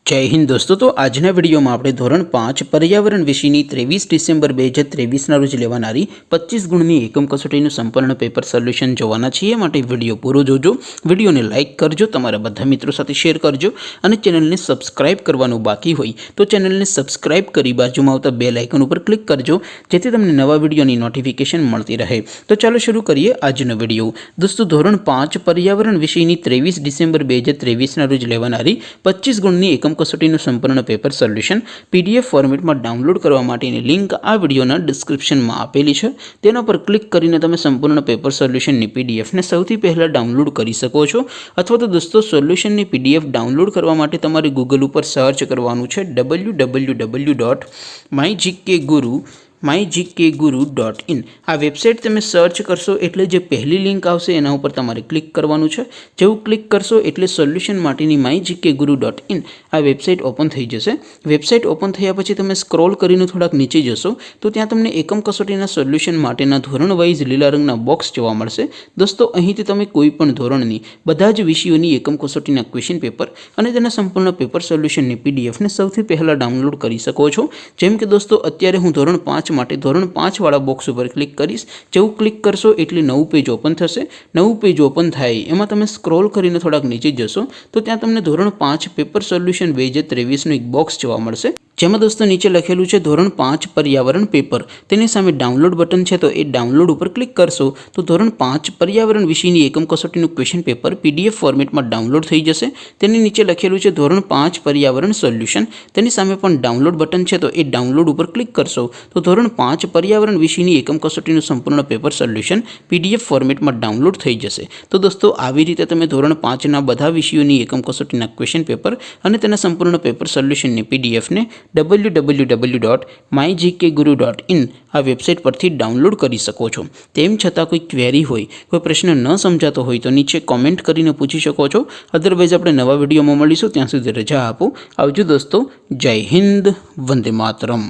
जय हिंद दोस्तों। तो आजना विडियो में आपणे धोरण 5 पर्यावरण विषयनी 23 डिसेम्बर 2023 रोज लेवानारी 25 गुणनी एकम कसोटीनुं संपूर्ण पेपर सोल्यूशन जोवाना छीए। माटे विडियो पूरो जोजो, विडियोने लाइक करजो, तमारा बधा मित्रों साथे शेर करजो अने चेनलने सब्सक्राइब करवानुं बाकी होय तो चेनलने सब्सक्राइब करी बाजुमां आवता बेल आइकन पर क्लिक करजो, जेथी तमने नवा विडियोनी नोटिफिकेशन मळती रहे। तो चलो शुरू करिए आजनो विडियो। दोस्तों, धोरण 5 पर्यावरण विषयनी 23 डिसेम्बर 2023 रोज लेवानारी 25 गुणनी एकम कसोटीनुं संपूर्ण पेपर सोल्यूशन पीडीएफ फॉर्मेट में डाउनलॉड करवा माटेनी लिंक आ विडियोना डिस्क्रिप्शन में आपेली छे। तेना पर क्लिक करीने तमे संपूर्ण पेपर सोल्यूशन नी पीडीएफ ने सौथी पहला डाउनलॉड करी सको छो। अथवा तो दोस्तों, सोल्यूशन नी पीडीएफ डाउनलॉड करवा माटे तमारे गूगल पर सर्च करवानुं छे www.mygkguru.in। आ वेबसाइट तमे सर्च करशो एटले जे पहली लिंक आवशे एना उपर तमारे क्लिक करवानुं छे। जेवुं क्लिक करशो एटले सोल्यूशन माटेनी mygkguru.in आ वेबसाइट ओपन थई जशे। वेबसाइट ओपन थया पछी तमे स्क्रॉल करीने थोड़ाक नीचे जशो तो त्यां तमने एकम कसोटीना सोल्यूशन माटेना धोरण वाइज लीला रंगना बॉक्स जोवा मळशे। दोस्तों, અહીંથી તમે કોઈપણ ધોરણની બધા જ વિષયોની એકમ કસોટીના ક્વેશ્ચન પેપર અને તેના સંપૂર્ણ પેપર સોલ્યુશનની પીડીએફને સૌથી પહેલા ડાઉનલોડ કરી શકો છો। જેમ કે દોસ્તો, અત્યારે હું ધોરણ 5 માટે ધોરણ 5 વાળા બોક્સ ઉપર ક્લિક કરીશ। જેવું ક્લિક કરશો એટલે નવું પેજ ઓપન થશે। નવું પેજ ઓપન થાય એમાં તમે સ્ક્રોલ કરીને થોડાક નીચે જશો તો ત્યાં તમને ધોરણ 5 પેપર સોલ્યુશન 2023 નું એક બોક્સ જોવા મળશે, જેમાં દોસ્તો નીચે લખેલું છે ધોરણ 5 पर्यावरण पेपर। तेनी सामे डाउनलॉड बटन है तो ये डाउनलॉड पर क्लिक करशो तो धोरण 5 पर्यावरण विषयनी एकम कसोटीनुं क्वेश्चन पेपर पीडीएफ फॉर्मेट में डाउनलॉड थई जशे। तेनी नीचे लखेलुं छे धोरण 5 पर्यावरण सोल्यूशन। तेनी सामे पण डाउनलॉड बटन है तो ये डाउनलॉड पर क्लिक करशो तो धोरण 5 पर्यावरण विषयनी एकम कसोटीनुं संपूर्ण पेपर सोल्यूशन पीडीएफ फॉर्मेट में डाउनलॉड थई जशे। तो दोस्तों, આવી રીતે તમે ધોરણ 5 ના બધા વિષયોની એકમ કસોટીના ક્વેશ્ચન પેપર અને તેના સંપૂર્ણ પેપર સોલ્યુશનની પીડીએફ ને www.mygkguru.in आ वेबसाइट पर डाउनलॉड कर सको छो। तेम छतां कोई क्वेरी होय, कोई प्रश्न न समझातो होय तो नीचे कॉमेंट करीने पूछी शको छो। अदरवाइज आपणे नवा विडियो में मळीशुं, त्यां सुधी रजा आपो। आवजो दोस्तों। जय हिंद, वंदे मातरम।